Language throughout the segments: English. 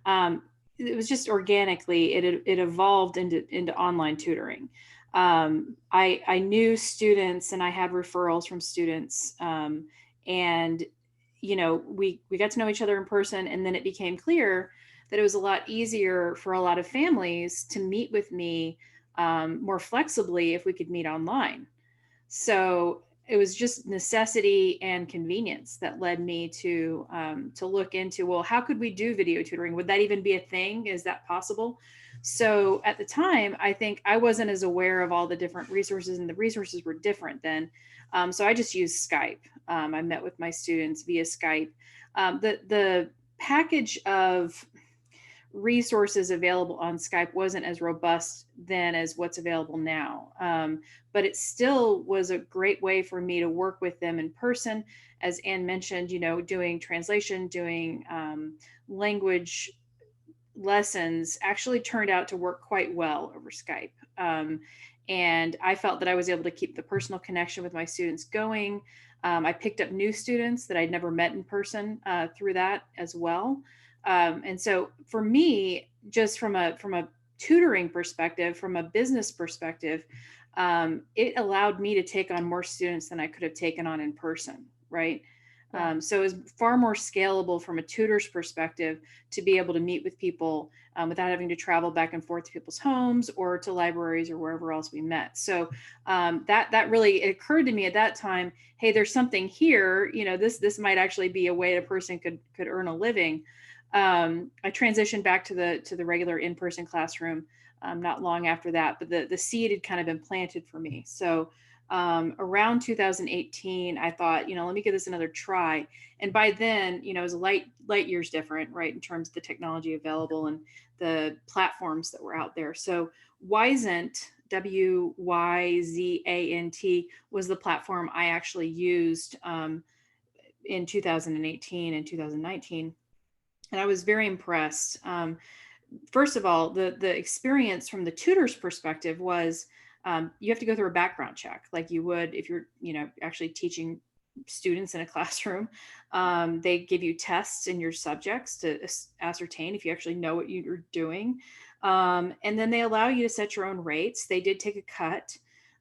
it was just organically, it evolved into online tutoring. I knew students and I had referrals from students. And, we got to know each other in person, and then it became clear that it was a lot easier for a lot of families to meet with me more flexibly if we could meet online. So it was just necessity and convenience that led me to look into, well, how could we do video tutoring? Would that even be a thing? Is that possible? So at the time, I think I wasn't as aware of all the different resources, and the resources were different then. So I just used Skype. I met with my students via Skype. The package of resources available on Skype wasn't as robust then as what's available now. But it still was a great way for me to work with them in person. As Anne mentioned, doing translation, doing language lessons actually turned out to work quite well over Skype. And I felt that I was able to keep the personal connection with my students going. I picked up new students that I'd never met in person through that as well. And so for me, just from a tutoring perspective, from a business perspective, it allowed me to take on more students than I could have taken on in person, right? So it was far more scalable from a tutor's perspective to be able to meet with people without having to travel back and forth to people's homes or to libraries or wherever else we met. So that really, it occurred to me at that time, hey, there's something here. This might actually be a way a person could earn a living. I transitioned back to the regular in-person classroom not long after that, but the seed had kind of been planted for me. So around 2018, I thought, let me give this another try. And by then, it was light years different, right, in terms of the technology available and the platforms that were out there. So Wyzant, Wyzant, was the platform I actually used in 2018 and 2019. And I was very impressed. First of all, the experience from the tutor's perspective was you have to go through a background check like you would if you're, actually teaching students in a classroom. They give you tests in your subjects to ascertain if you actually know what you're doing. And then they allow you to set your own rates. They did take a cut,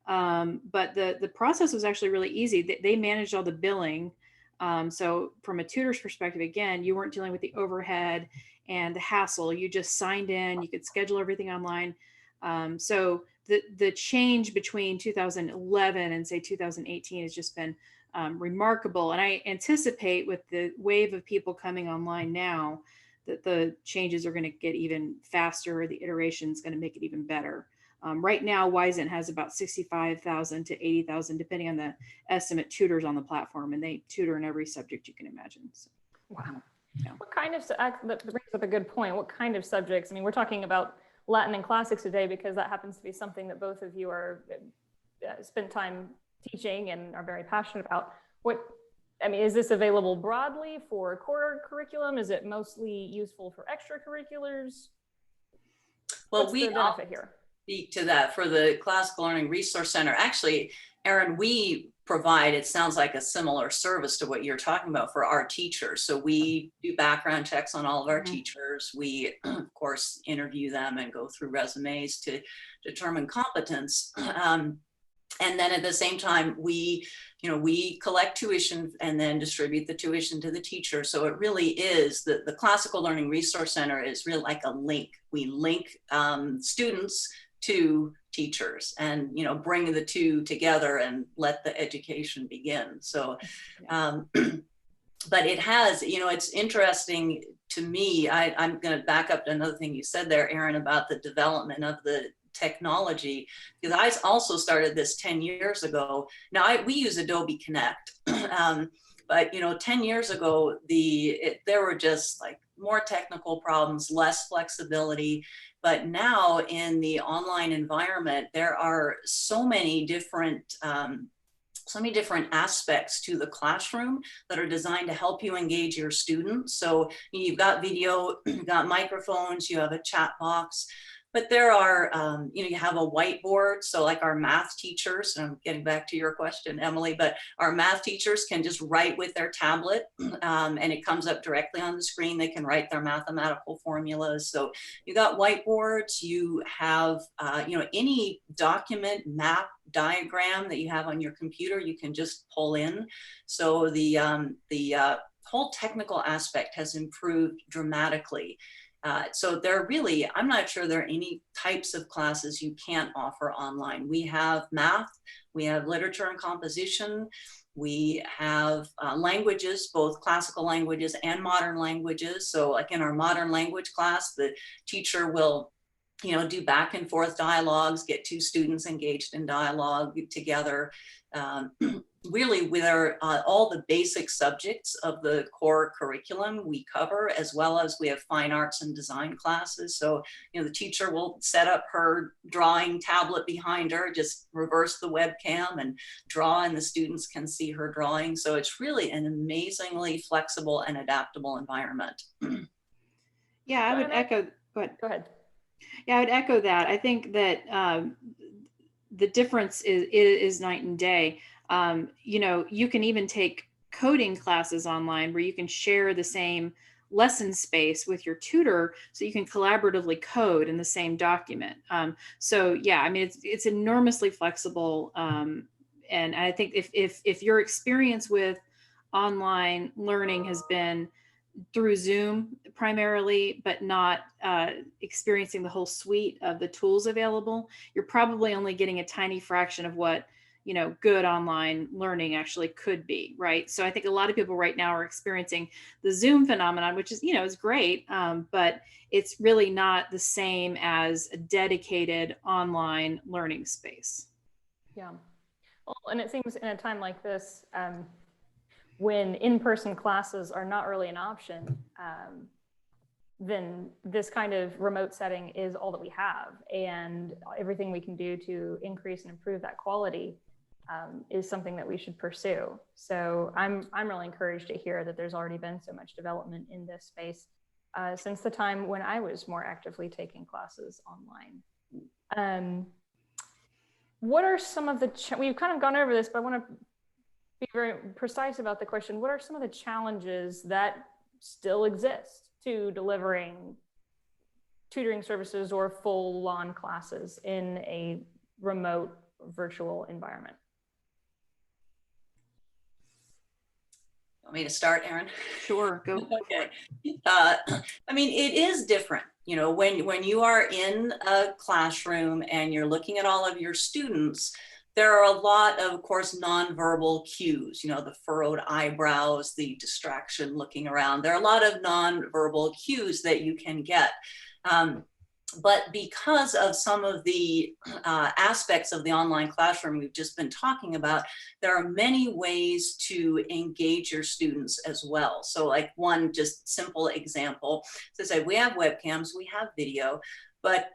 but the process was actually really easy. They managed all the billing. So from a tutor's perspective, again, you weren't dealing with the overhead and the hassle. You just signed in, you could schedule everything online. So the change between 2011 and say 2018 has just been remarkable. And I anticipate with the wave of people coming online now that the changes are going to get even faster. The iteration is going to make it even better. Right now, Wyzant has about 65,000 to 80,000, depending on the estimate, tutors on the platform, and they tutor in every subject you can imagine. So, wow. Yeah. What kind of, that brings up a good point. What kind of subjects? I mean, we're talking about Latin and classics today because that happens to be something that both of you are spent time teaching and are very passionate about. Is this available broadly for core curriculum? Is it mostly useful for extracurriculars? Well, what's the benefit here? Speak to that for the Classical Learning Resource Center. Actually, Erin, we provide, it sounds like a similar service to what you're talking about for our teachers. So we do background checks on all of our teachers. We, of course, interview them and go through resumes to determine competence. And then at the same time, we collect tuition and then distribute the tuition to the teacher. So it really is, the Classical Learning Resource Center is really like a link. We link students to teachers and, bring the two together and let the education begin. So, but it has, it's interesting to me. I'm going to back up to another thing you said there, Erin, about the development of the technology, because I also started this 10 years ago. Now we use Adobe Connect, but 10 years ago, there were just like more technical problems, less flexibility. But now in the online environment, there are so many different aspects to the classroom that are designed to help you engage your students. So you've got video, you've got microphones, you have a chat box. But there are, you have a whiteboard. So like our math teachers, and I'm getting back to your question, Emily, but our math teachers can just write with their tablet and it comes up directly on the screen. They can write their mathematical formulas. So you got whiteboards, you have, any document, map, diagram that you have on your computer, you can just pull in. So the whole technical aspect has improved dramatically. So there really, I'm not sure there are any types of classes you can't offer online. We have math, we have literature and composition, we have languages, both classical languages and modern languages. So like in our modern language class, the teacher will do back and forth dialogues, get two students engaged in dialogue together. Really, with all the basic subjects of the core curriculum we cover, as well as we have fine arts and design classes. So, the teacher will set up her drawing tablet behind her, just reverse the webcam and draw, and the students can see her drawing. So it's really an amazingly flexible and adaptable environment. Yeah, I would echo. Go ahead. Yeah, I would echo that. I think that the difference is night and day. You can even take coding classes online where you can share the same lesson space with your tutor, so you can collaboratively code in the same document. So yeah, I mean, it's enormously flexible. And I think if your experience with online learning has been through Zoom primarily, but not experiencing the whole suite of the tools available, you're probably only getting a tiny fraction of what good online learning actually could be, right? So I think a lot of people right now are experiencing the Zoom phenomenon, which is, is great, but it's really not the same as a dedicated online learning space. Yeah. Well, and it seems in a time like this, when in-person classes are not really an option, then this kind of remote setting is all that we have, and everything we can do to increase and improve that quality is something that we should pursue. So I'm really encouraged to hear that there's already been so much development in this space since the time when I was more actively taking classes online. What are some of the, we've kind of gone over this, but I want to be very precise about the question. What are some of the challenges that still exist to delivering tutoring services or full-on classes in a remote virtual environment? Want me to start, Erin? Sure, go. Okay. I mean, it is different. When you are in a classroom and you're looking at all of your students, there are a lot of course, nonverbal cues, the furrowed eyebrows, the distraction looking around. There are a lot of nonverbal cues that you can get. But because of some of the aspects of the online classroom we've just been talking about, there are many ways to engage your students as well. So like one just simple example, so say we have webcams, we have video, but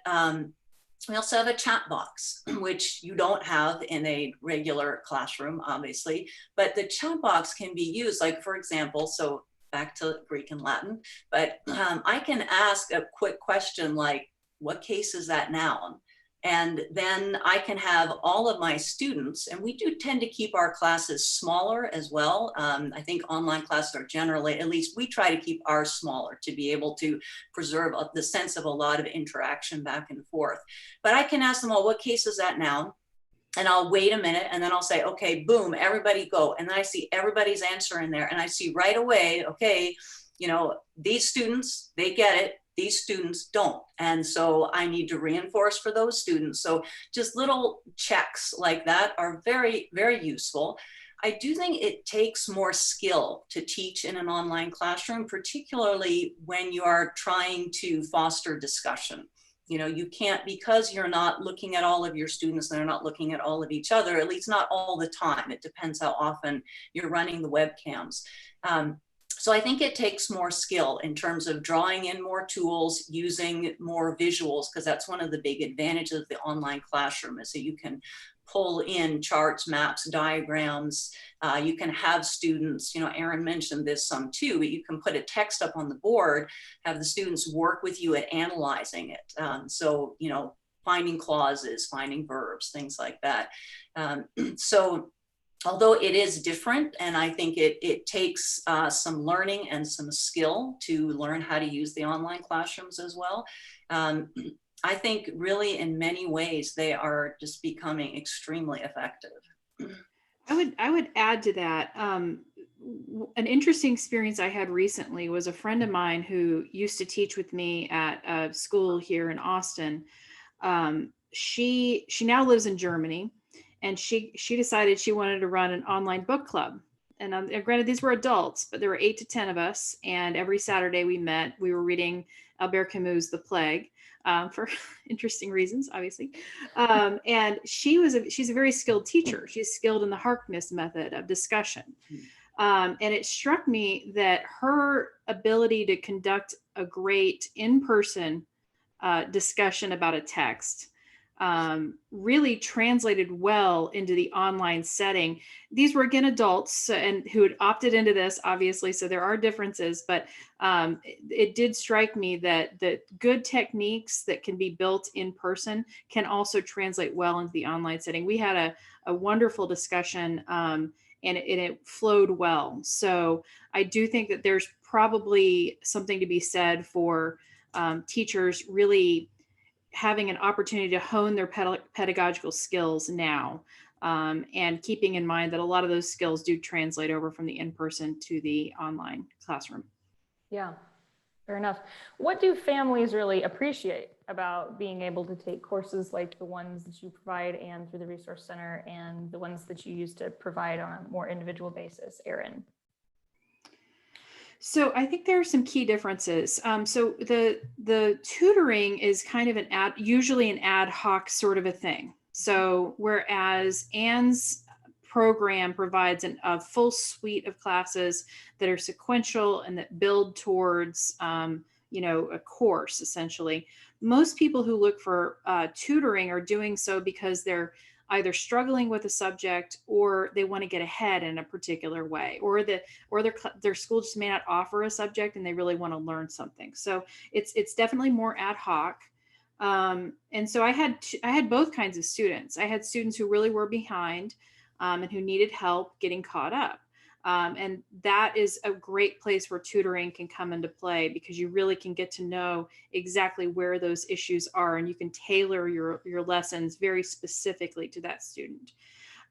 we also have a chat box, which you don't have in a regular classroom, obviously, but the chat box can be used, like for example, so back to Greek and Latin, but I can ask a quick question like, what case is that noun? And then I can have all of my students, and we do tend to keep our classes smaller as well. I think online classes are generally, at least we try to keep ours smaller to be able to preserve the sense of a lot of interaction back and forth. But I can ask them all, what case is that noun? And I'll wait a minute, and then I'll say, okay, boom, everybody go. And then I see everybody's answer in there, and I see right away, okay, these students, they get it. These students don't. And so I need to reinforce for those students. So just little checks like that are very, very useful. I do think it takes more skill to teach in an online classroom, particularly when you are trying to foster discussion. You can't, because you're not looking at all of your students and they're not looking at all of each other, at least not all the time. It depends how often you're running the webcams. So I think it takes more skill in terms of drawing in more tools, using more visuals, because that's one of the big advantages of the online classroom is that you can pull in charts, maps, diagrams. You can have students, you know, Erin mentioned this some too, but you can put a text up on the board, have the students work with you at analyzing it. So, you know, finding clauses, finding verbs, things like that. So although it is different, and I think it takes some learning and some skill to learn how to use the online classrooms as well. I think really in many ways, they are just becoming extremely effective. I would add to that. An interesting experience I had recently was a friend of mine who used to teach with me at a school here in Austin. She now lives in Germany, and she decided she wanted to run an online book club. And granted, these were adults, but there were 8 to 10 of us, and every Saturday we met. We were reading Albert Camus' The Plague. For interesting reasons, obviously. And she's a very skilled teacher. She's skilled in the Harkness method of discussion. And it struck me that her ability to conduct a great in-person discussion about a text really translated well into the online setting. These were again adults and who had opted into this, obviously, so there are differences, but it did strike me that the good techniques that can be built in person can also translate well into the online setting. We had a wonderful discussion and it flowed well. So I do think that there's probably something to be said for teachers really having an opportunity to hone their pedagogical skills now, and keeping in mind that a lot of those skills do translate over from the in-person to the online classroom. Yeah, fair enough. What do families really appreciate about being able to take courses like the ones that you provide and through the Resource Center and the ones that you use to provide on a more individual basis, Erin? So I think there are some key differences. So the tutoring is kind of usually an ad hoc sort of a thing. So whereas Anne's program provides a full suite of classes that are sequential and that build towards, a course essentially. Most people who look for tutoring are doing so because they're either struggling with a subject or they want to get ahead in a particular way, or their school just may not offer a subject and they really want to learn something. So it's definitely more ad hoc. And so I had both kinds of students. I had students who really were behind and who needed help getting caught up. And that is a great place where tutoring can come into play, because you really can get to know exactly where those issues are, and you can tailor your lessons very specifically to that student.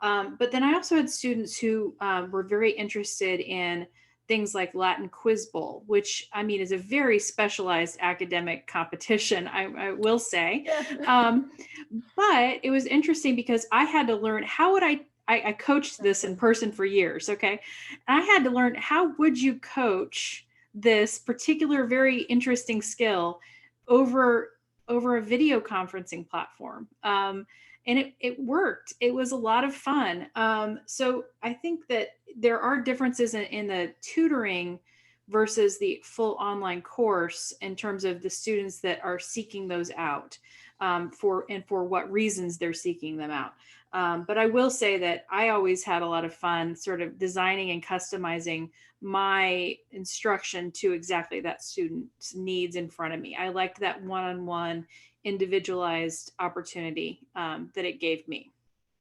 But then I also had students who were very interested in things like Latin Quiz Bowl, which I mean is a very specialized academic competition, I will say. But it was interesting because I had to learn I coached this in person for years, okay? And I had to learn, how would you coach this particular very interesting skill over a video conferencing platform? And it worked. It was a lot of fun. So I think that there are differences in the tutoring versus the full online course in terms of the students that are seeking those out, for what reasons they're seeking them out. But I will say that I always had a lot of fun sort of designing and customizing my instruction to exactly that student's needs in front of me. I liked that one-on-one individualized opportunity that it gave me.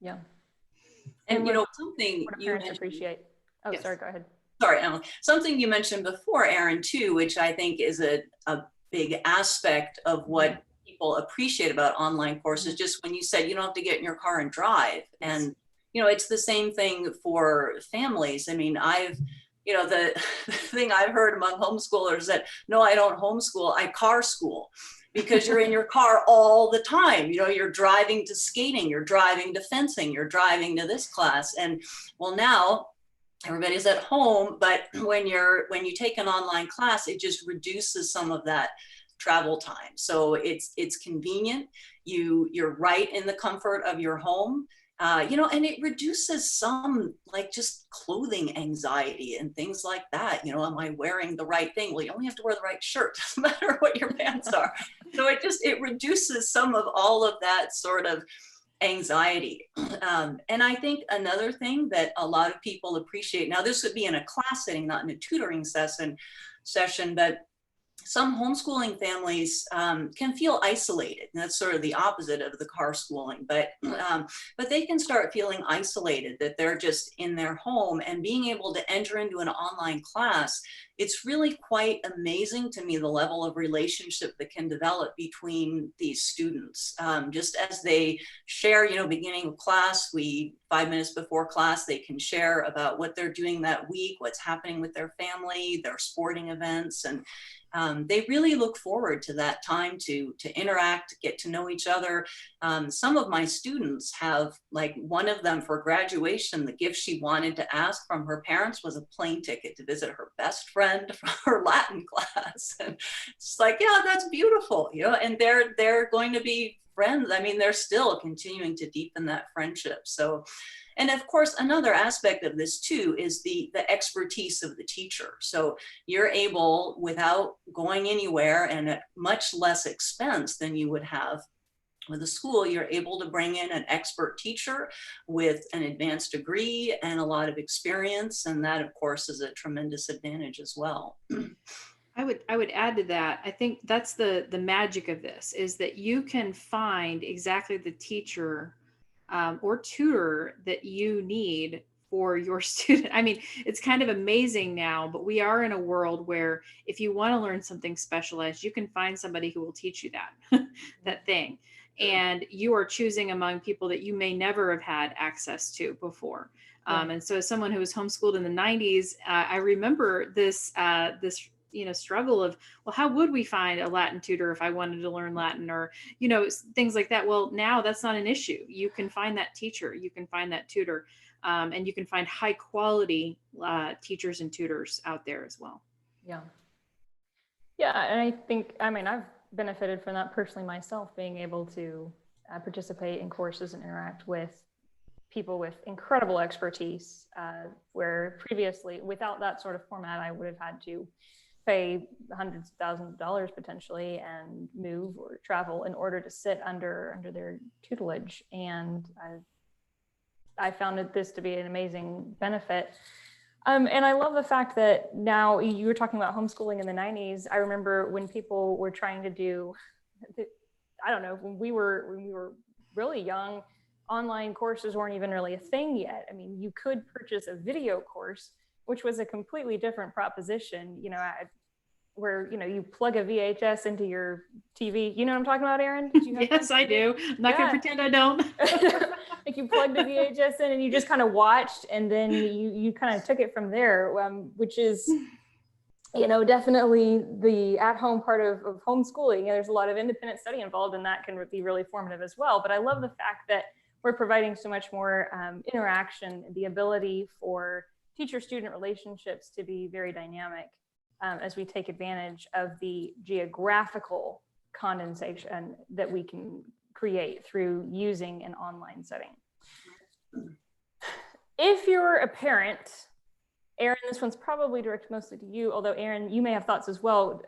Yeah. And something you mentioned, appreciate. Oh, yes. Sorry, go ahead. Sorry, Emily. Something you mentioned before, Erin, too, which I think is a big aspect of what people appreciate about online courses, just when you said you don't have to get in your car and drive. And, it's the same thing for families. I mean, the thing I've heard among homeschoolers is that, no, I don't homeschool, I car school. Because you're in your car all the time. You're driving to skating, you're driving to fencing, you're driving to this class. And well, now everybody's at home, but when you take an online class, it just reduces some of that travel time. So it's convenient. You're right in the comfort of your home. And it reduces some like just clothing anxiety and things like that. Am I wearing the right thing? Well, you only have to wear the right shirt. Doesn't matter what your pants are. So it reduces some of all of that sort of anxiety. And I think another thing that a lot of people appreciate, now this would be in a class setting, not in a tutoring session, but some homeschooling families can feel isolated. And that's sort of the opposite of the car schooling, but they can start feeling isolated, that they're just in their home, and being able to enter into an online class, it's really quite amazing to me, the level of relationship that can develop between these students. Just as they share, beginning of class, 5 minutes before class, they can share about what they're doing that week, what's happening with their family, their sporting events, and they really look forward to that time to interact, get to know each other. Some of my students have, like, one of them for graduation, the gift she wanted to ask from her parents was a plane ticket to visit her best friend from her Latin class. And it's like, yeah, that's beautiful, and they're going to be friends. I mean, they're still continuing to deepen that friendship. So, and of course, another aspect of this too is the expertise of the teacher. So you're able, without going anywhere and at much less expense than you would have with a school, you're able to bring in an expert teacher with an advanced degree and a lot of experience. And that, of course, is a tremendous advantage as well. I would add to that. I think that's the magic of this, is that you can find exactly the teacher or tutor that you need for your student. I mean, it's kind of amazing now, but we are in a world where if you want to learn something specialized, you can find somebody who will teach you that thing. And you are choosing among people that you may never have had access to before. And so as someone who was homeschooled in the 90s, I remember this struggle of, well, how would we find a Latin tutor if I wanted to learn Latin, or things like that. Well, now that's not an issue. You can find that teacher, you can find that tutor, and you can find high quality teachers and tutors out there as well. Yeah, and I think, I've benefited from that personally myself, being able to participate in courses and interact with people with incredible expertise, where previously, without that sort of format, I would have had to pay hundreds of thousands of dollars potentially and move or travel in order to sit under their tutelage. And I found this to be an amazing benefit. And I love the fact that now, you were talking about homeschooling in the 90s. I remember when people were trying to do, I don't know, when we were really young, online courses weren't even really a thing yet. I mean, you could purchase a video course, which was a completely different proposition, where, you plug a VHS into your TV. You know what I'm talking about, Erin? Yes, I do. I'm not going to pretend I don't. Like, you plugged the VHS in and you just kind of watched, and then you kind of took it from there, which is, definitely the at-home part of homeschooling. There's a lot of independent study involved, and that can be really formative as well. But I love the fact that we're providing so much more interaction, the ability for teacher-student relationships to be very dynamic, as we take advantage of the geographical condensation that we can create through using an online setting. If you're a parent, Erin, this one's probably directed mostly to you, although Erin, you may have thoughts as well,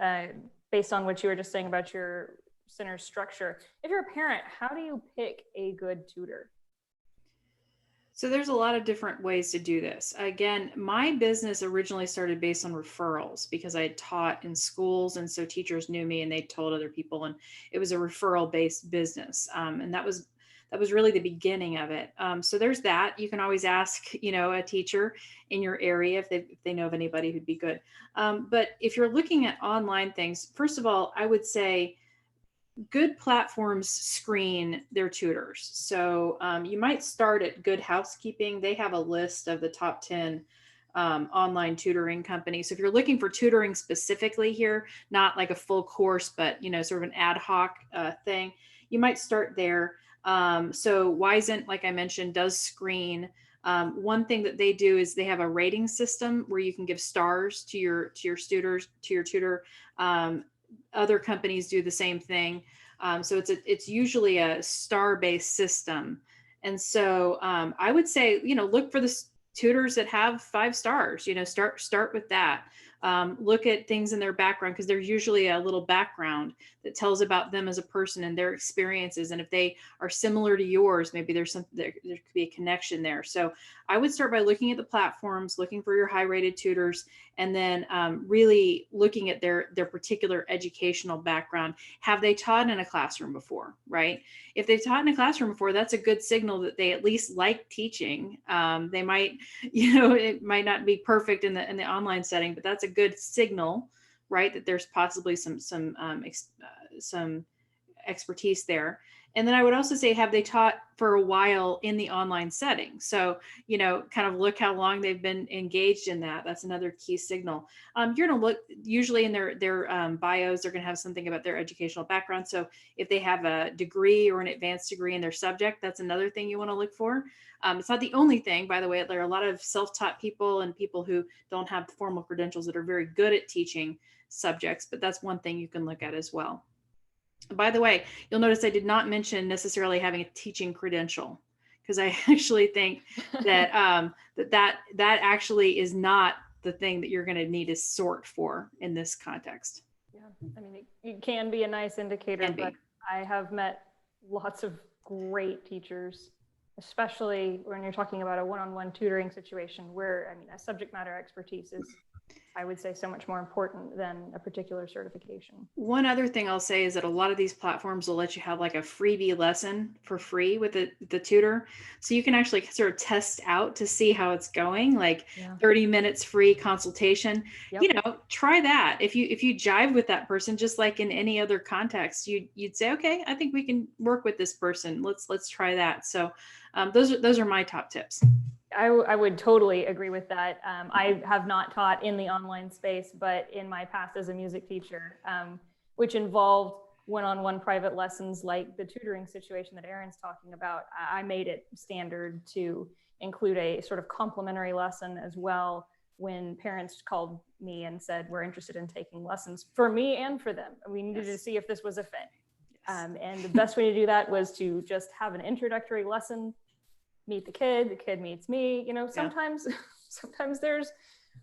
based on what you were just saying about your center structure. If you're a parent, how do you pick a good tutor? So there's a lot of different ways to do this. Again, my business originally started based on referrals, because I had taught in schools, and so teachers knew me and they told other people, and it was a referral-based business. And that was really the beginning of it. So there's that. You can always ask, a teacher in your area if they know of anybody who'd be good. But if you're looking at online things, first of all, I would say good platforms screen their tutors. So you might start at Good Housekeeping. They have a list of the top 10 online tutoring companies. So if you're looking for tutoring specifically here, not like a full course, but sort of an ad hoc thing, you might start there. So Wisent, like I mentioned, does screen. One thing that they do is they have a rating system where you can give stars to your tutors, to your tutor. Other companies do the same thing. So it's usually a star-based system. And so I would say, look for the tutors that have 5 stars, start with that. Look at things in their background, because there's usually a little background that tells about them as a person and their experiences. And if they are similar to yours, maybe there could be a connection there. So I would start by looking at the platforms, looking for your high rated tutors, and then really looking at their particular educational background. Have they taught in a classroom before, right? If they've taught in a classroom before, that's a good signal that they at least like teaching. They might, it might not be perfect in the online setting, but that's a good signal, right? That there's possibly some expertise there. And then I would also say, have they taught for a while in the online setting? So, kind of look how long they've been engaged in that. That's another key signal. You're going to look, usually in their bios, they're going to have something about their educational background. So if they have a degree or an advanced degree in their subject, that's another thing you want to look for. It's not the only thing, by the way. There are a lot of self-taught people and people who don't have formal credentials that are very good at teaching subjects, but that's one thing you can look at as well. By the way, you'll notice I did not mention necessarily having a teaching credential, because I actually think that that actually is not the thing that you're going to need to sort for in this context. Yeah, I mean, it can be a nice indicator, but I have met lots of great teachers, especially when you're talking about a one-on-one tutoring situation where, I mean, a subject matter expertise is, I would say, so much more important than a particular certification. One other thing I'll say is that a lot of these platforms will let you have like a freebie lesson for free with the tutor. So you can actually sort of test out to see how it's going, like 30 minutes free consultation. Yep. Try that. If you jive with that person, just like in any other context, you'd say, okay, I think we can work with this person. Let's try that. So those are my top tips. I would totally agree with that. I have not taught in the online space, but in my past as a music teacher, which involved one-on-one private lessons like the tutoring situation that Erin's talking about, I made it standard to include a sort of complimentary lesson as well when parents called me and said, we're interested in taking lessons for me and for them. We needed to see if this was a fit. And the best way to do that was to just have an introductory lesson, meet the kid meets me. Sometimes there's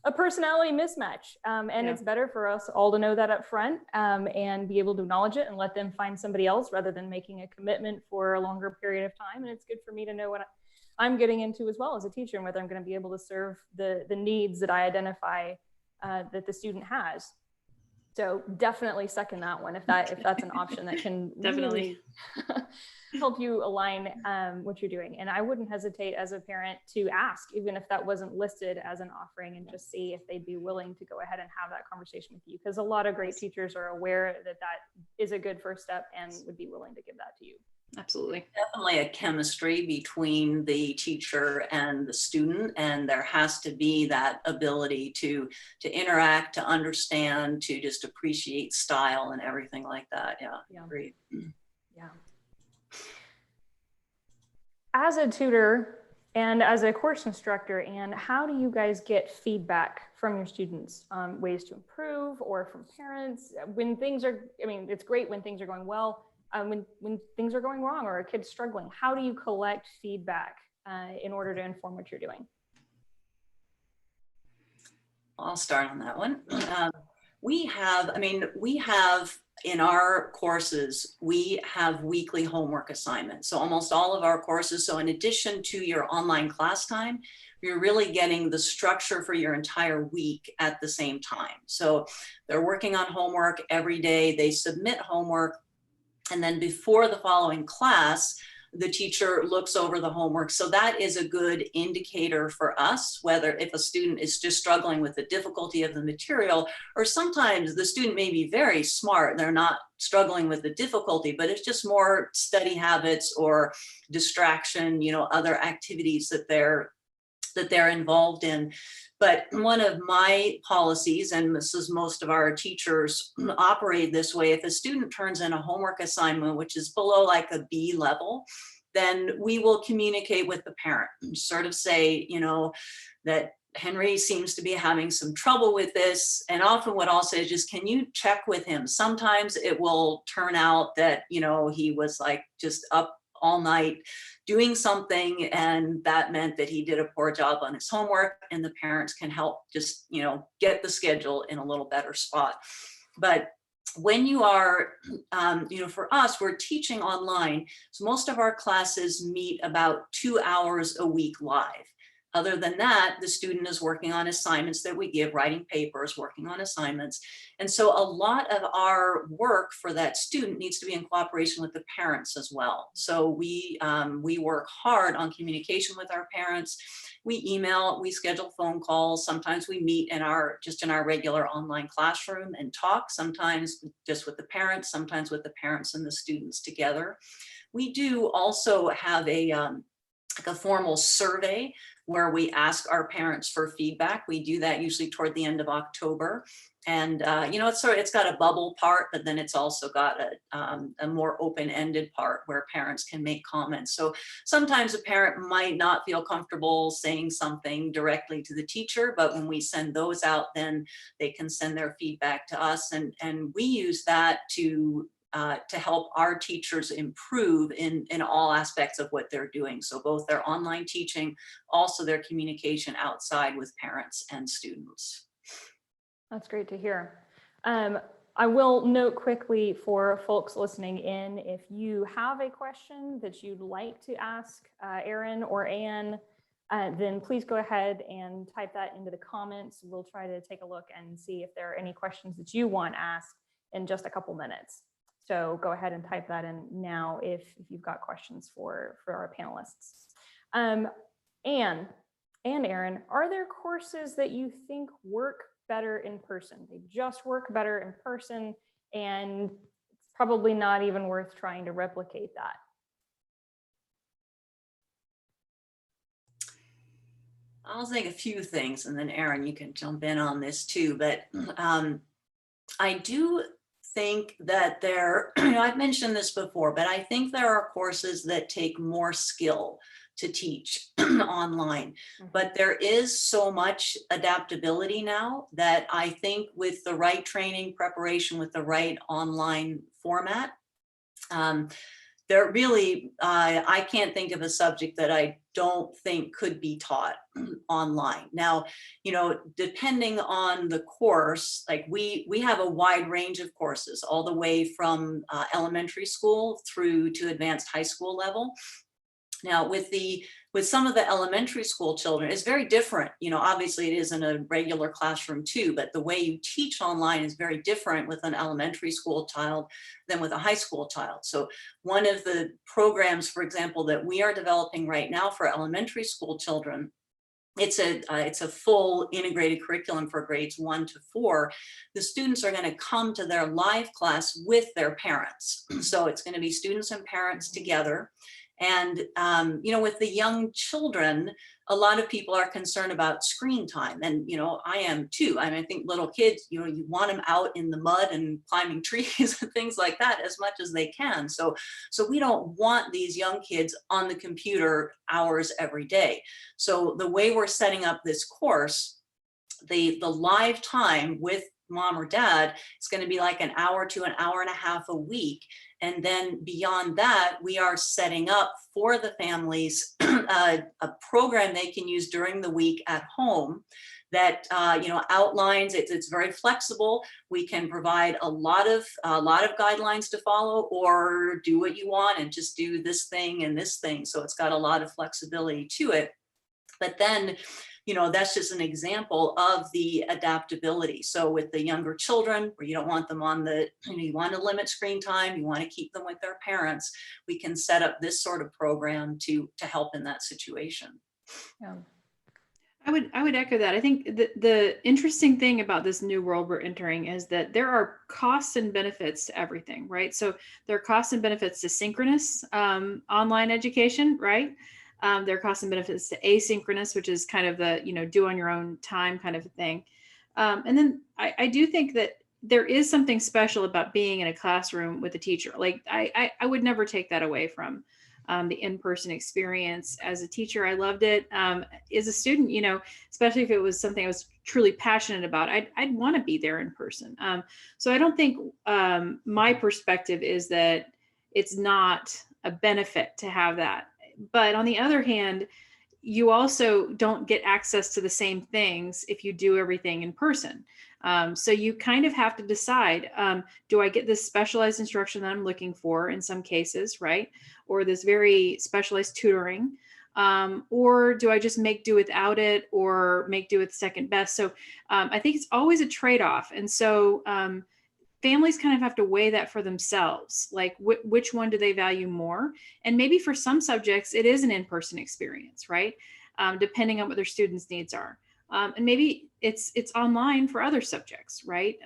a personality mismatch, and it's better for us all to know that up front, and be able to acknowledge it and let them find somebody else rather than making a commitment for a longer period of time. And it's good for me to know what I'm getting into as well as a teacher, and whether I'm going to be able to serve the needs that I identify that the student has. So definitely second that one if that's an option that can definitely help you align what you're doing. And I wouldn't hesitate as a parent to ask, even if that wasn't listed as an offering, and just see if they'd be willing to go ahead and have that conversation with you, because a lot of great teachers are aware that is a good first step and would be willing to give that to you. Absolutely. Definitely a chemistry between the teacher and the student, and there has to be that ability to interact, to understand, to just appreciate style and everything like that. Yeah. Great. Yeah. As a tutor and as a course instructor, and how do you guys get feedback from your students on ways to improve, or from parents when things are, it's great when things are going well. When things are going wrong or a kid's struggling, how do you collect feedback in order to inform what you're doing? I'll start on that one. We have in our courses, we have weekly homework assignments. So almost all of our courses, so in addition to your online class time, you're really getting the structure for your entire week at the same time. So they're working on homework every day, they submit homework, and then before the following class, the teacher looks over the homework. So that is a good indicator for us, whether if a student is just struggling with the difficulty of the material, or sometimes the student may be very smart, they're not struggling with the difficulty, but it's just more study habits or distraction, other activities that they're involved in. But one of my policies, and this is most of our teachers operate this way, if a student turns in a homework assignment, which is below like a B level, then we will communicate with the parent and sort of say, that Henry seems to be having some trouble with this. And often what I'll say is just, can you check with him? Sometimes it will turn out that, he was like just up all night doing something, and that meant that he did a poor job on his homework, and the parents can help just, get the schedule in a little better spot. But when you are, for us, we're teaching online. So most of our classes meet about 2 hours a week live. Other than that, the student is working on assignments that we give, writing papers, working on assignments. And so a lot of our work for that student needs to be in cooperation with the parents as well. So we work hard on communication with our parents. We email, we schedule phone calls. Sometimes we meet in our regular online classroom and talk, sometimes just with the parents, sometimes with the parents and the students together. We do also have a formal survey where we ask our parents for feedback. We do that usually toward the end of October. And, it's got a bubble part, but then it's also got a more open-ended part where parents can make comments. So sometimes a parent might not feel comfortable saying something directly to the teacher, but when we send those out, then they can send their feedback to us. And we use that to help our teachers improve in all aspects of what they're doing. So both their online teaching, also their communication outside with parents and students. That's great to hear. I will note quickly for folks listening in, if you have a question that you'd like to ask Erin or Anne, then please go ahead and type that into the comments. We'll try to take a look and see if there are any questions that you want asked in just a couple minutes. So go ahead and type that in now if you've got questions for our panelists. Anne and Erin, are there courses that you think work better in person? They just work better in person, and it's probably not even worth trying to replicate that. I'll say a few things, and then Erin, you can jump in on this too. But I do think that I've mentioned this before, but I think there are courses that take more skill to teach online. But there is so much adaptability now that I think with the right training preparation, with the right online format, there really, I can't think of a subject that I don't think could be taught online. Now, depending on the course, like we have a wide range of courses, all the way from elementary school through to advanced high school level. Now, with some of the elementary school children, it's very different. Obviously it is in a regular classroom too, but the way you teach online is very different with an elementary school child than with a high school child. So one of the programs, for example, that we are developing right now for elementary school children, it's a full integrated curriculum for grades 1 to 4. The students are going to come to their live class with their parents. So it's going to be students and parents together. And, with the young children, a lot of people are concerned about screen time. And, I am too. I think little kids, you want them out in the mud and climbing trees and things like that as much as they can. So we don't want these young kids on the computer hours every day. So the way we're setting up this course, the live time with mom or dad is going to be like an hour to an hour and a half a week. And then beyond that, we are setting up for the families a program they can use during the week at home that outlines it's very flexible. We can provide a lot of guidelines to follow, or do what you want and just do this thing and this thing. So it's got a lot of flexibility to it. But then that's just an example of the adaptability. So with the younger children, where you don't want them on you want to limit screen time, you want to keep them with their parents, we can set up this sort of program to help in that situation. Yeah. I would echo that. I think the interesting thing about this new world we're entering is that there are costs and benefits to everything, right? So there are costs and benefits to synchronous online education, right? There are costs and benefits to asynchronous, which is kind of the, do on your own time kind of a thing. And then I do think that there is something special about being in a classroom with a teacher. Like I would never take that away from the in-person experience. As a teacher, I loved it. As a student, especially if it was something I was truly passionate about, I'd want to be there in person. So I don't think my perspective is that it's not a benefit to have that. But on the other hand, you also don't get access to the same things if you do everything in person. So you kind of have to decide, do I get this specialized instruction that I'm looking for in some cases, right? Or this very specialized tutoring, or do I just make do without it or make do with second best? So I think it's always a trade-off. And so families kind of have to weigh that for themselves. Like which one do they value more? And maybe for some subjects, it is an in-person experience, right? Depending on what their students' needs are. And maybe it's online for other subjects, right?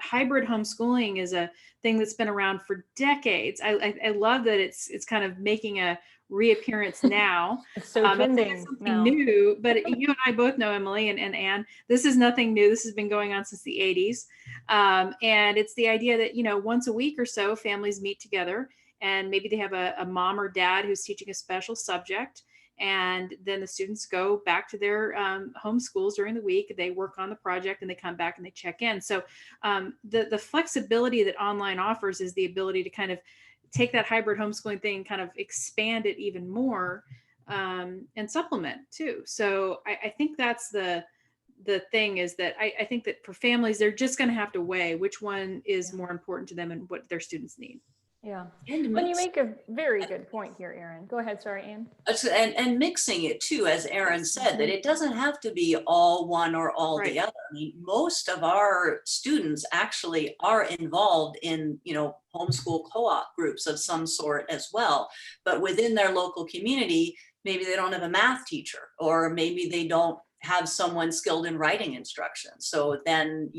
Hybrid homeschooling is a thing that's been around for decades. I love that it's kind of making a reappearance now. It's so trending it's something now. new, but you and I both know, Emily and Anne, this is nothing new. This has been going on since the 80s. And it's the idea that, once a week or so, families meet together and maybe they have a mom or dad who's teaching a special subject. And then the students go back to their home schools during the week. They work on the project and they come back and they check in. So the flexibility that online offers is the ability to kind of take that hybrid homeschooling thing and kind of expand it even more and supplement too. So I think that's the thing is that I think that for families, they're just going to have to weigh which one is more important to them and what their students need. Yeah. And you make a very good point here, Erin. Go ahead. Sorry, Anne. And mixing it too, as Erin said, that it doesn't have to be all one or all the other. I mean, most of our students actually are involved in, homeschool co-op groups of some sort as well. But within their local community, maybe they don't have a math teacher, or maybe they don't have someone skilled in writing instructions. So then,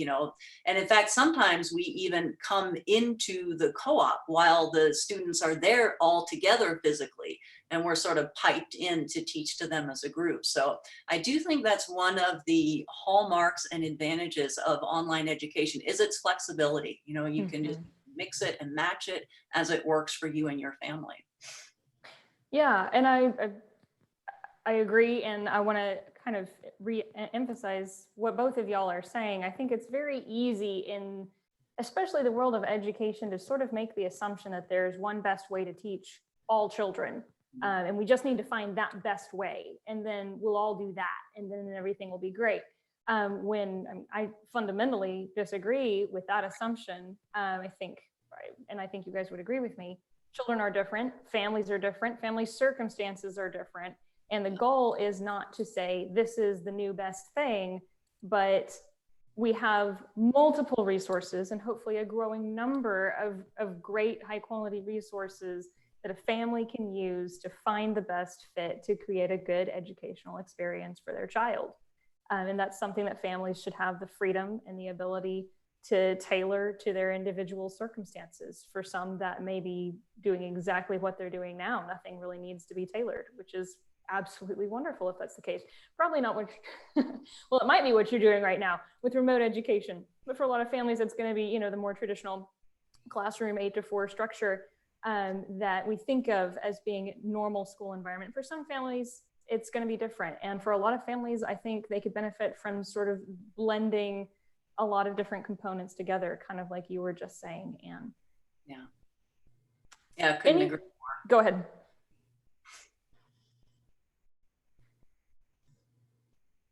and in fact, sometimes we even come into the co-op while the students are there all together physically, and we're sort of piped in to teach to them as a group. So I do think that's one of the hallmarks and advantages of online education is its flexibility. You can just mix it and match it as it works for you and your family. Yeah, and I agree, and I want to kind of re-emphasize what both of y'all are saying. I think it's very easy in, especially the world of education, to sort of make the assumption that there's one best way to teach all children. And we just need to find that best way, and then we'll all do that, and then everything will be great. When I fundamentally disagree with that assumption, I think you guys would agree with me, children are different, families are different, family circumstances are different. And the goal is not to say this is the new best thing, but we have multiple resources and hopefully a growing number of great high quality resources that a family can use to find the best fit to create a good educational experience for their child. And that's something that families should have the freedom and the ability to tailor to their individual circumstances. For some, that may be doing exactly what they're doing now. Nothing really needs to be tailored, which is absolutely wonderful if that's the case. Probably not what, well, it might be what you're doing right now with remote education, but for a lot of families, it's going to be, the more traditional classroom 8 to 4 structure that we think of as being normal school environment. For some families, it's going to be different. And for a lot of families, I think they could benefit from sort of blending a lot of different components together, kind of like you were just saying, Anne. Yeah, couldn't agree more. Go ahead.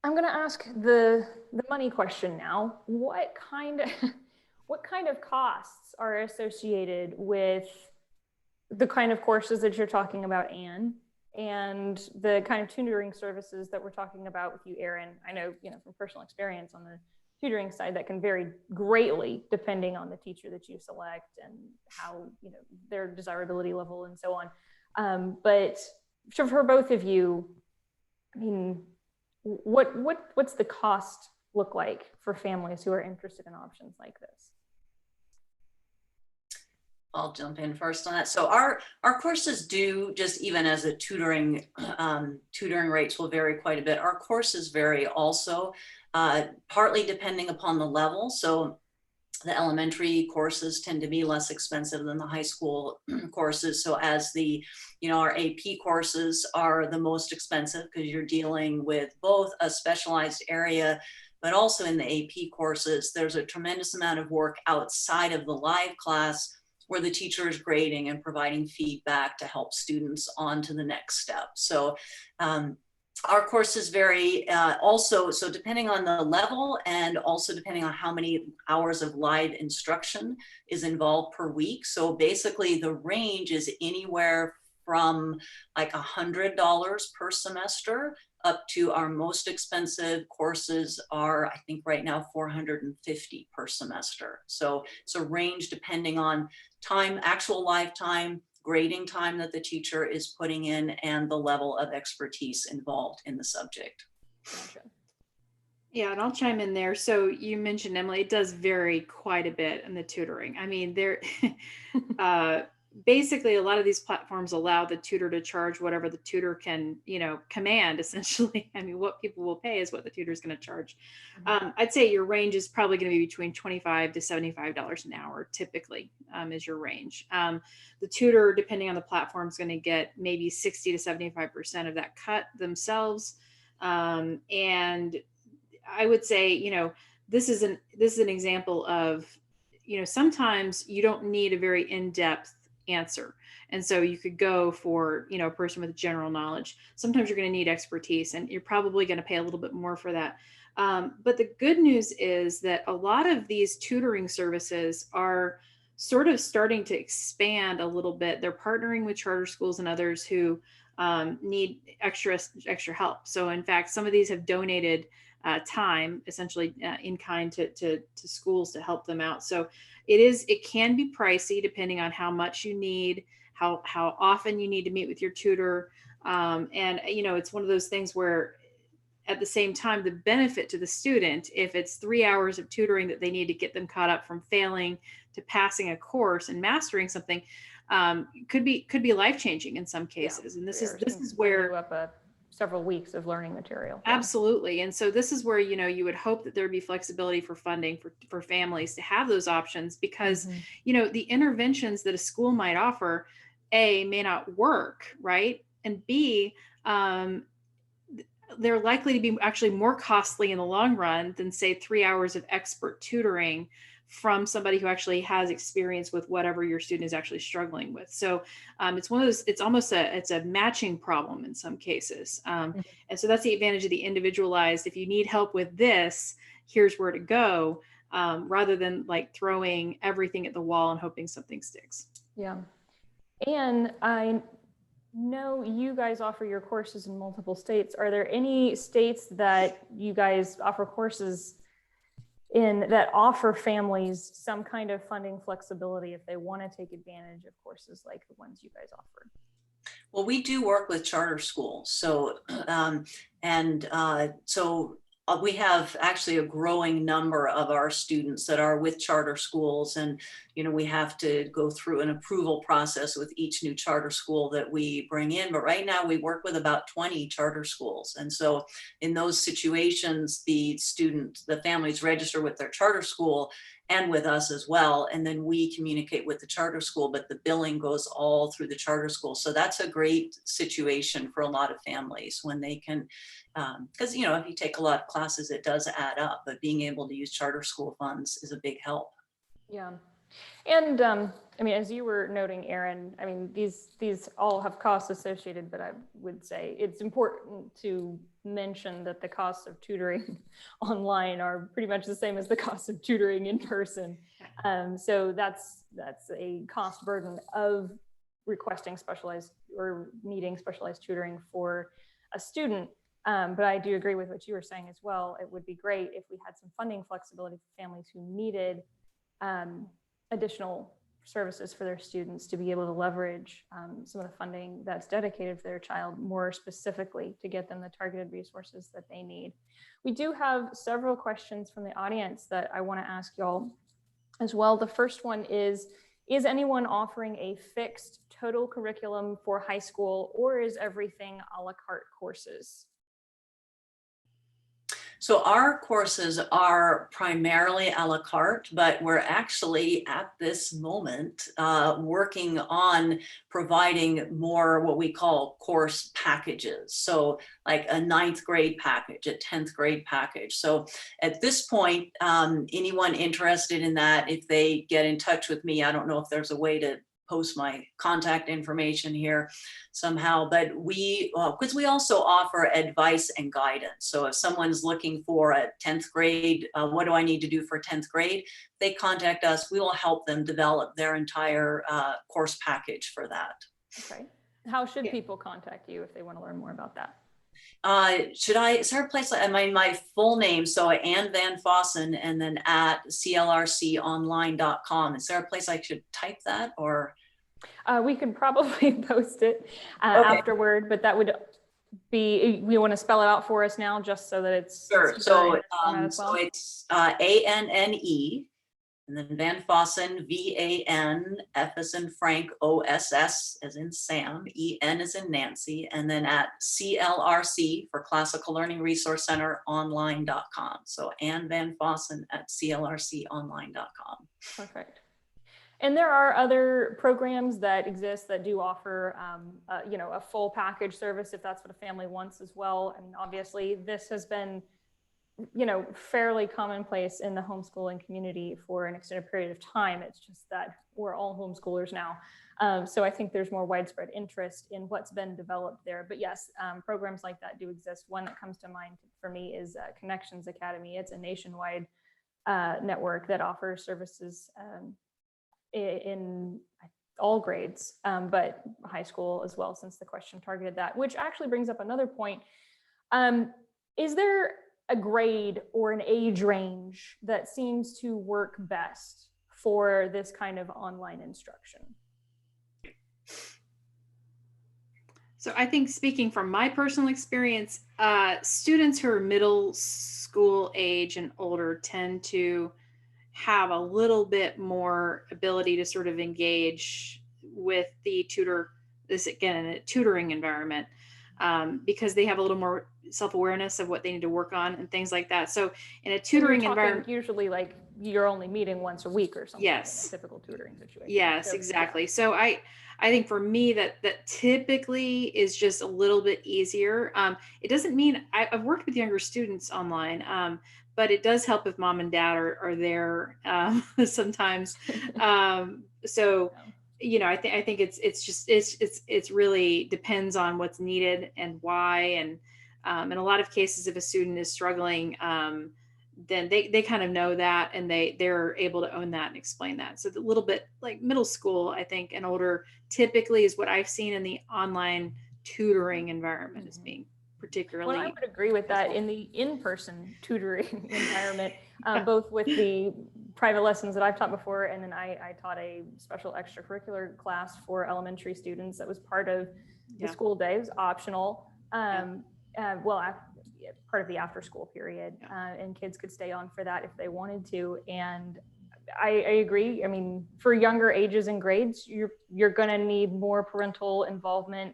I'm going to ask the money question now. What kind of costs are associated with the kind of courses that you're talking about, Anne, and the kind of tutoring services that we're talking about with you, Erin? I know, from personal experience on the tutoring side, that can vary greatly depending on the teacher that you select and how, their desirability level and so on. But for both of you, I mean, what's the cost look like for families who are interested in options like this? I'll jump in first on that. So our courses do, just even as a tutoring rates will vary quite a bit. Our courses vary also, partly depending upon the level. So the elementary courses tend to be less expensive than the high school courses. So as our AP courses are the most expensive because you're dealing with both a specialized area, but also in the AP courses, there's a tremendous amount of work outside of the live class where the teacher is grading and providing feedback to help students on to the next step. So our courses vary also, so depending on the level and also depending on how many hours of live instruction is involved per week. So basically the range is anywhere from like $100 per semester up to our most expensive courses are, I think right now, $450 per semester. So it's a range depending on time, actual live time, grading time that the teacher is putting in, and the level of expertise involved in the subject. Gotcha. Yeah, and I'll chime in there. So you mentioned, Emily, it does vary quite a bit in the tutoring. I mean, there, basically a lot of these platforms allow the tutor to charge whatever the tutor can, command essentially. I mean, what people will pay is what the tutor is going to charge. I'd say your range is probably going to be between $25 to $75 an hour, typically, is your range. The tutor, depending on the platform, is going to get maybe 60 to 75% of that cut themselves. And I would say, this is an example of, sometimes you don't need a very in-depth answer. And so you could go for, a person with general knowledge. Sometimes you're going to need expertise, and you're probably going to pay a little bit more for that. But the good news is that a lot of these tutoring services are sort of starting to expand a little bit. They're partnering with charter schools and others who need extra help. So in fact, some of these have donated time, essentially in kind, to schools to help them out. So it can be pricey depending on how much you need, how often you need to meet with your tutor. And it's one of those things where at the same time, the benefit to the student, if it's 3 hours of tutoring that they need to get them caught up from failing to passing a course and mastering something, could be life-changing in some cases. Yeah. And this is where several weeks of learning material. Absolutely. And so this is where, you would hope that there'd be flexibility for funding for families to have those options, because, the interventions that a school might offer, A, may not work, right? And B, they're likely to be actually more costly in the long run than, say, 3 hours of expert tutoring from somebody who actually has experience with whatever your student is actually struggling with. So it's one of those, it's almost it's a matching problem in some cases. And so that's the advantage of the individualized. If you need help with this, here's where to go, rather than like throwing everything at the wall and hoping something sticks. Yeah. And I know you guys offer your courses in multiple states. Are there any states that you guys offer courses in that offer families some kind of funding flexibility if they want to take advantage of courses like the ones you guys offer? Well, we do work with charter schools. So, we have actually a growing number of our students that are with charter schools, and we have to go through an approval process with each new charter school that we bring in. But right now we work with about 20 charter schools, and so in those situations, the families register with their charter school and with us as well, and then we communicate with the charter school, but the billing goes all through the charter school. So that's a great situation for a lot of families when they can, because if you take a lot of classes, it does add up, but being able to use charter school funds is a big help. Yeah. And I mean, as you were noting, Erin, I mean, these all have costs associated, but I would say it's important to mention that the costs of tutoring online are pretty much the same as the cost of tutoring in person. So that's a cost burden of requesting specialized or needing specialized tutoring for a student. But I do agree with what you were saying as well. It would be great if we had some funding flexibility for families who needed additional services for their students to be able to leverage some of the funding that's dedicated for their child more specifically to get them the targeted resources that they need. We do have several questions from the audience that I want to ask y'all as well. The first one is anyone offering a fixed total curriculum for high school, or is everything a la carte courses? So our courses are primarily a la carte, but we're actually at this moment working on providing more what we call course packages. So like a 9th grade package, a 10th grade package. So at this point, anyone interested in that, if they get in touch with me, I don't know if there's a way to post my contact information here somehow, but we, because we also offer advice and guidance. So if someone's looking for a 10th grade, what do I need to do for 10th grade? They contact us, we will help them develop their entire course package for that. Okay. How should people contact you if they want to learn more about that? Is there a place, my full name, so Ann Van Fossen, and then at clrconline.com. Is there a place I should type that, or? We could probably post it Okay. afterward, but that would be, we want to spell it out for us now, just so that it's Sure. So, well. so it's ANNE, and then Van Fossen, VAN, F as in Frank, OSS as in Sam, EN as in Nancy, and then at CLRC for Classical Learning Resource Center online.com. So Ann Van Fossen at CLRConline.com. Perfect. And there are other programs that exist that do offer, you know, a full package service if that's what a family wants as well. And obviously this has been, you know, fairly commonplace in the homeschooling community for an extended period of time. It's just that we're all homeschoolers now. So I think there's more widespread interest in what's been developed there. But yes, programs like that do exist. One that comes to mind for me is Connections Academy. It's a nationwide network that offers services in all grades, but high school as well, since the question targeted that, which actually brings up another point. Is there a grade or an age range that seems to work best for this kind of online instruction? So I think, speaking from my personal experience, students who are middle school age and older tend to have a little bit more ability to sort of engage with the tutor, this again, in a tutoring environment, because they have a little more self-awareness of what they need to work on and things like that. So in a tutoring environment, usually like you're only meeting once a week or something. Yes. In a typical tutoring situation. Yes, so, exactly. Yeah. So I think for me that typically is just a little bit easier. It doesn't mean I've worked with younger students online, but it does help if mom and dad are there sometimes. So, you know, I think it's really depends on what's needed and why. And in a lot of cases, if a student is struggling, then they kind of know that, and they're able to own that and explain that. So a little bit like middle school, I think, and older typically is what I've seen in the online tutoring environment as being particularly. Well, I would agree with that. In the in-person tutoring environment, both with the private lessons that I've taught before, and then I taught a special extracurricular class for elementary students that was part of the school day. It was optional. Part of the after school period, and kids could stay on for that if they wanted to. And I agree. I mean, for younger ages and grades, you're going to need more parental involvement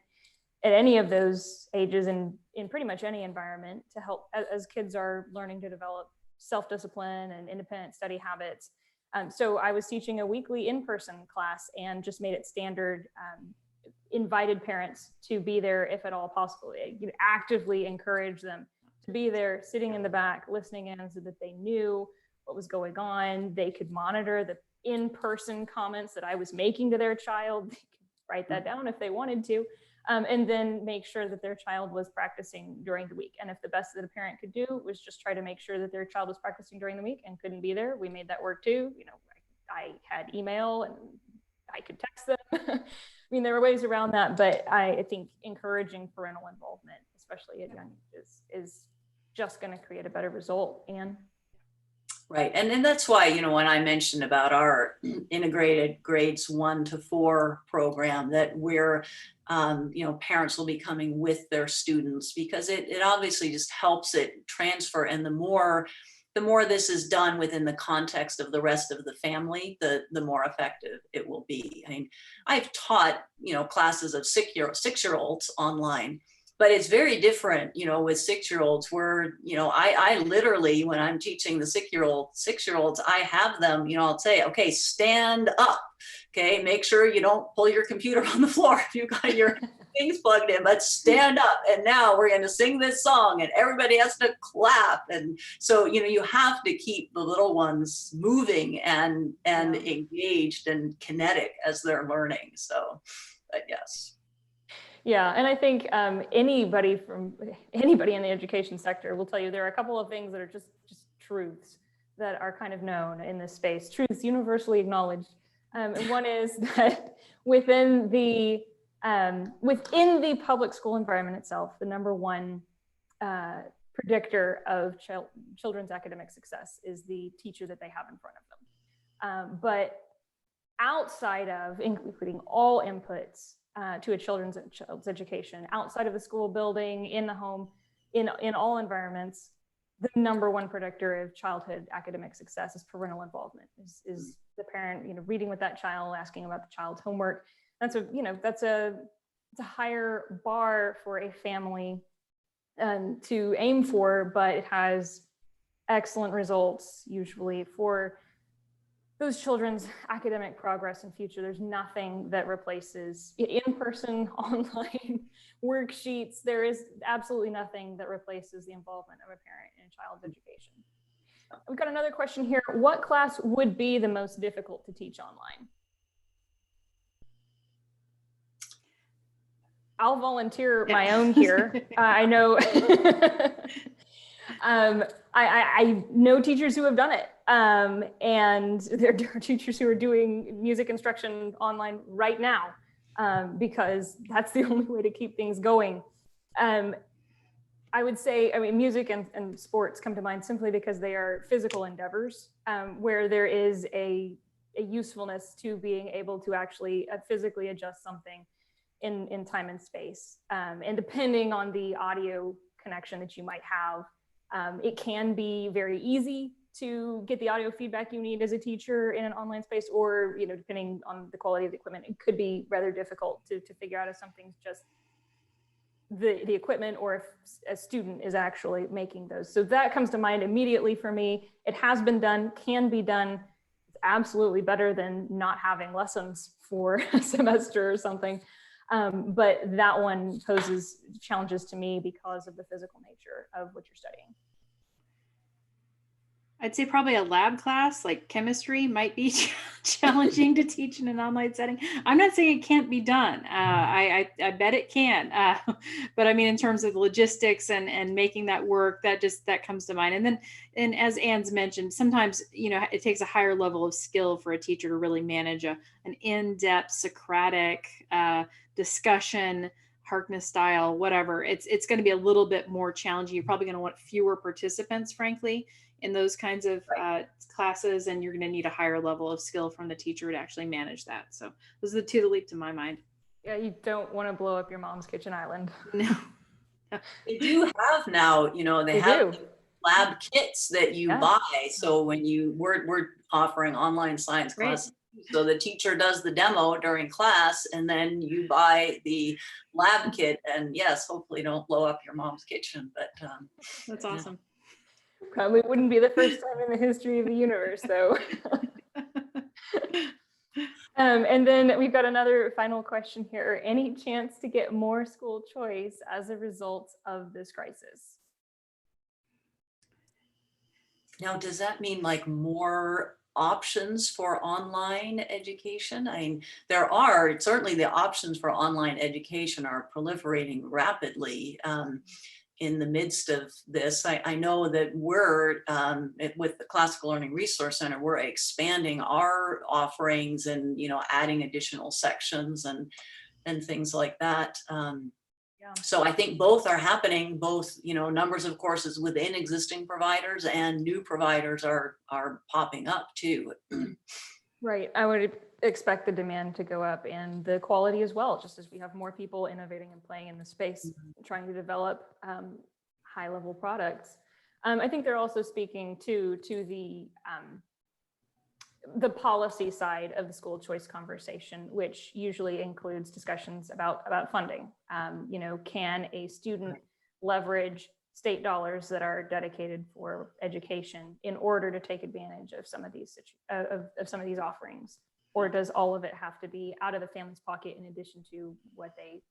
at any of those ages and in pretty much any environment to help as kids are learning to develop self-discipline and independent study habits. So I was teaching a weekly in-person class and just made it standard, invited parents to be there if at all possible. You actively encourage them to be there, sitting in the back, listening in, so that they knew what was going on. They could monitor the in-person comments that I was making to their child. They could write that down if they wanted to, and then make sure that their child was practicing during the week. And if the best that a parent could do was just try to make sure that their child was practicing during the week and couldn't be there, we made that work too. You know, I had email and I could text them. I mean, there were ways around that, but I think encouraging parental involvement, especially at young ages, is just going to create a better result. And right, and that's why, you know, when I mentioned about our integrated grades 1 to 4 program, that we're you know, parents will be coming with their students, because it obviously just helps it transfer. And the more this is done within the context of the rest of the family, the more effective it will be. I mean, I've taught, you know, classes of 6-year-olds online, But it's very different, you know, with 6-year-olds where, you know, I literally, when I'm teaching the 6-year-olds, I have them, you know, I'll say, okay, stand up. Okay, make sure you don't pull your computer on the floor if you've got your things plugged in, but stand up. And now we're going to sing this song and everybody has to clap. And so, you know, you have to keep the little ones moving and engaged and kinetic as they're learning. So, but yes. Yeah, and I think anybody in the education sector will tell you there are a couple of things that are just truths that are kind of known in this space, truths universally acknowledged. And one is that within the public school environment itself, the number one predictor of children's academic success is the teacher that they have in front of them. But outside of, including all inputs to a child's education, outside of the school building, in the home, in all environments, the number one predictor of childhood academic success is parental involvement, is the parent, you know, reading with that child, asking about the child's homework. That's a higher bar for a family to aim for, but it has excellent results usually for those children's academic progress and future. There's nothing that replaces in-person, online worksheets. There is absolutely nothing that replaces the involvement of a parent in a child's education. We've got another question here. What class would be the most difficult to teach online? I'll volunteer my own here. I know I know teachers who have done it. And there are teachers who are doing music instruction online right now because that's the only way to keep things going. I would say, I mean, music and sports come to mind simply because they are physical endeavors where there is a usefulness to being able to actually physically adjust something in time and space. And depending on the audio connection that you might have, it can be very easy to get the audio feedback you need as a teacher in an online space, or, you know, depending on the quality of the equipment, it could be rather difficult to figure out if something's just the equipment or if a student is actually making those. So that comes to mind immediately for me. It has been done, can be done. It's absolutely better than not having lessons for a semester or something. But that one poses challenges to me because of the physical nature of what you're studying. I'd say probably a lab class like chemistry might be challenging to teach in an online setting. I'm not saying it can't be done. I bet it can. But I mean, in terms of logistics and making that work, that comes to mind. And as Anne's mentioned, sometimes, you know, it takes a higher level of skill for a teacher to really manage an in-depth Socratic discussion, Harkness style, whatever. It's going to be a little bit more challenging. You're probably going to want fewer participants, frankly, in those kinds of classes, and you're going to need a higher level of skill from the teacher to actually manage that. So those are the two that leap to my mind. Yeah, you don't want to blow up your mom's kitchen island. No. They do have now, you know, they have lab kits that you buy. So when we're offering online science classes, so the teacher does the demo during class, and then you buy the lab kit. And yes, hopefully don't blow up your mom's kitchen. But that's awesome. Probably wouldn't be the first time in the history of the universe, though. And then we've got another final question here. Any chance to get more school choice as a result of this crisis? Now, does that mean like more options for online education? I mean, there are certainly the options for online education are proliferating rapidly. In the midst of this, I know that we're with the Classical Learning Resource Center, we're expanding our offerings and, you know, adding additional sections and things like that. So I think both are happening, both, you know, numbers of courses within existing providers and new providers are popping up too. Right. I would expect the demand to go up and the quality as well, just as we have more people innovating and playing in the space, trying to develop high level products. I think they're also speaking to the the policy side of the school choice conversation, which usually includes discussions about funding. You know, can a student leverage state dollars that are dedicated for education in order to take advantage of some of these some of these offerings, or does all of it have to be out of the family's pocket in addition to what they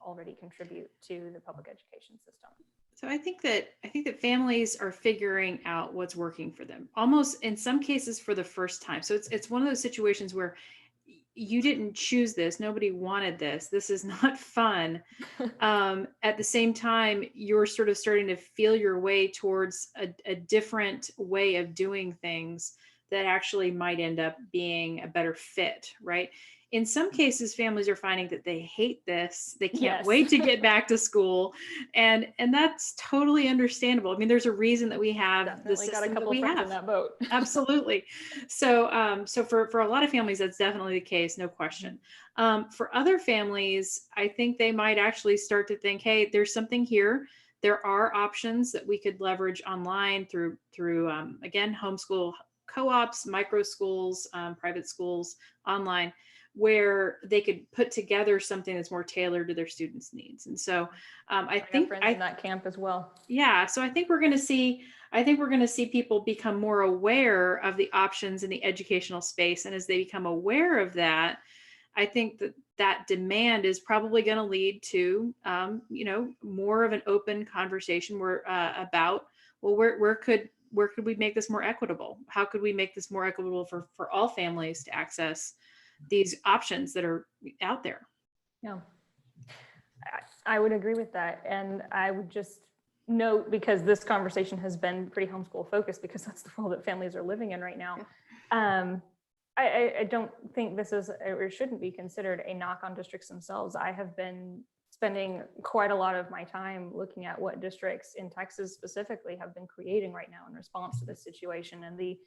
already contribute to the public education system? So I think that families are figuring out what's working for them, almost in some cases for the first time. So it's one of those situations where you didn't choose this, nobody wanted this, this is not fun. At the same time, you're sort of starting to feel your way towards a different way of doing things that actually might end up being a better fit, right? In some cases, families are finding that they hate this. They can't wait to get back to school. And that's totally understandable. I mean, there's a reason that we have the system got a couple that we friends have. in that boat. Absolutely. So, so for a lot of families, that's definitely the case, no question. For other families, I think they might actually start to think, hey, there's something here. There are options that we could leverage online through again, homeschool co-ops, micro schools, private schools, online, where they could put together something that's more tailored to their students' needs. And so I think friends in that camp as well. Yeah. So I think we're going to see people become more aware of the options in the educational space. And as they become aware of that, I think that demand is probably going to lead to, you know, more of an open conversation about, well, where could we make this more equitable? How could we make this more equitable for all families to access these options that are out there? Yeah, I would agree with that. And I would just note, because this conversation has been pretty homeschool focused, because that's the world that families are living in right now. I don't think this is, or shouldn't be considered, a knock on districts themselves. I have been spending quite a lot of my time looking at what districts in Texas specifically have been creating right now in response to this situation, and the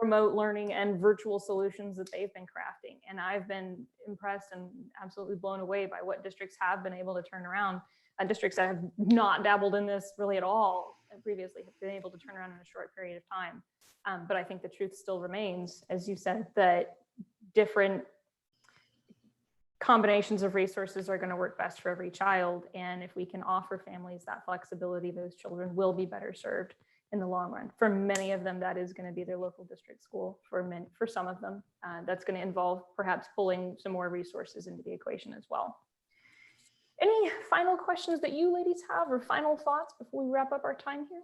remote learning and virtual solutions that they've been crafting. And I've been impressed and absolutely blown away by what districts have been able to turn around. Districts that have not dabbled in this really at all and previously have been able to turn around in a short period of time. But I think the truth still remains, as you said, that different combinations of resources are going to work best for every child. And if we can offer families that flexibility, those children will be better served in the long run. For many of them, that is going to be their local district school. For some of them, that's going to involve perhaps pulling some more resources into the equation as well. Any final questions that you ladies have, or final thoughts before we wrap up our time here?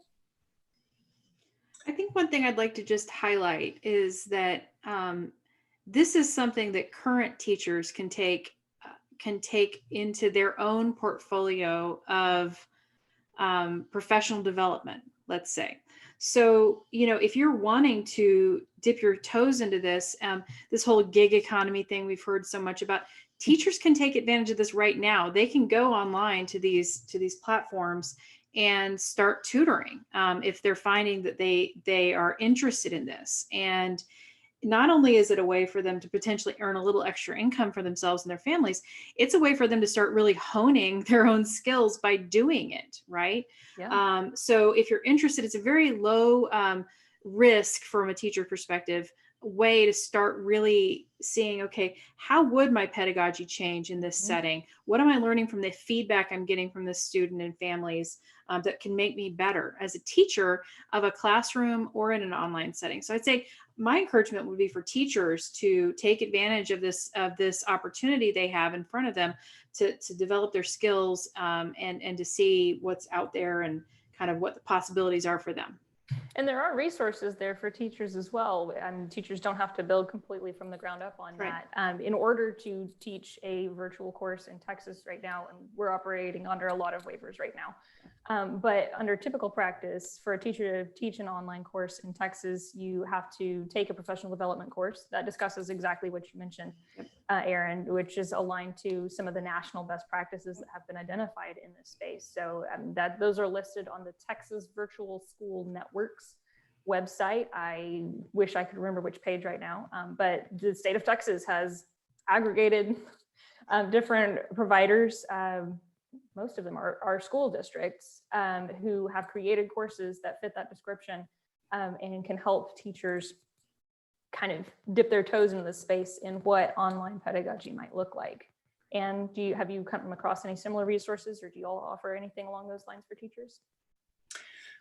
I think one thing I'd like to just highlight is that this is something that current teachers can take into their own portfolio of professional development, let's say. So, you know, if you're wanting to dip your toes into this, this whole gig economy thing we've heard so much about, teachers can take advantage of this right now. They can go online to these platforms and start tutoring if they're finding that they are interested in this. And not only is it a way for them to potentially earn a little extra income for themselves and their families, it's a way for them to start really honing their own skills by doing it, right? Yeah. So if you're interested, it's a very low risk from a teacher perspective way to start really seeing, okay, how would my pedagogy change in this setting? What am I learning from the feedback I'm getting from the student and families that can make me better as a teacher of a classroom or in an online setting? So I'd say my encouragement would be for teachers to take advantage of this opportunity they have in front of them to develop their skills and to see what's out there and kind of what the possibilities are for them. And there are resources there for teachers as well. Teachers don't have to build completely from the ground up on that. In order to teach a virtual course in Texas right now, and we're operating under a lot of waivers right now, but under typical practice, for a teacher to teach an online course in Texas, you have to take a professional development course that discusses exactly what you mentioned, Erin, which is aligned to some of the national best practices that have been identified in this space. So those are listed on the Texas Virtual School Network's website. I wish I could remember which page right now, but the state of Texas has aggregated different providers. Most of them are school districts who have created courses that fit that description and can help teachers kind of dip their toes into the space in what online pedagogy might look like. And have you come across any similar resources, or do you all offer anything along those lines for teachers?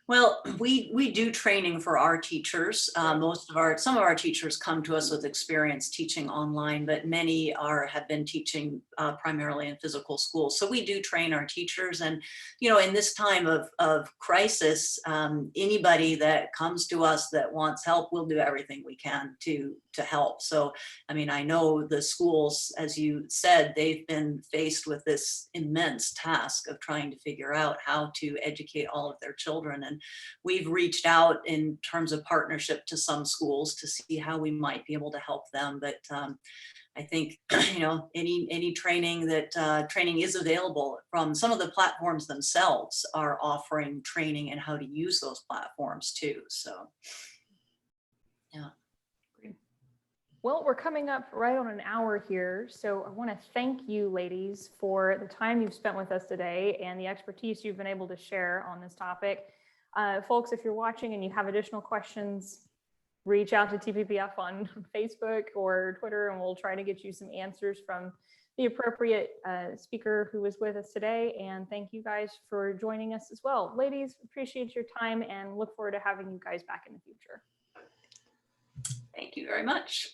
Well, we do training for our teachers. Some of our teachers come to us with experience teaching online, but many have been teaching primarily in physical schools. So we do train our teachers, and in this time of crisis, anybody that comes to us that wants help, we'll do everything we can to help. So, I mean, I know the schools, as you said, they've been faced with this immense task of trying to figure out how to educate all of their children. And we've reached out in terms of partnership to some schools to see how we might be able to help them. But I think, any training is available from some of the platforms themselves are offering training in how to use those platforms too. So, yeah. Well, we're coming up right on an hour here, so I want to thank you, ladies, for the time you've spent with us today and the expertise you've been able to share on this topic. Folks, if you're watching and you have additional questions, reach out to TPPF on Facebook or Twitter, and we'll try to get you some answers from the appropriate speaker who was with us today. And thank you guys for joining us as well. Ladies, appreciate your time and look forward to having you guys back in the future. Thank you very much.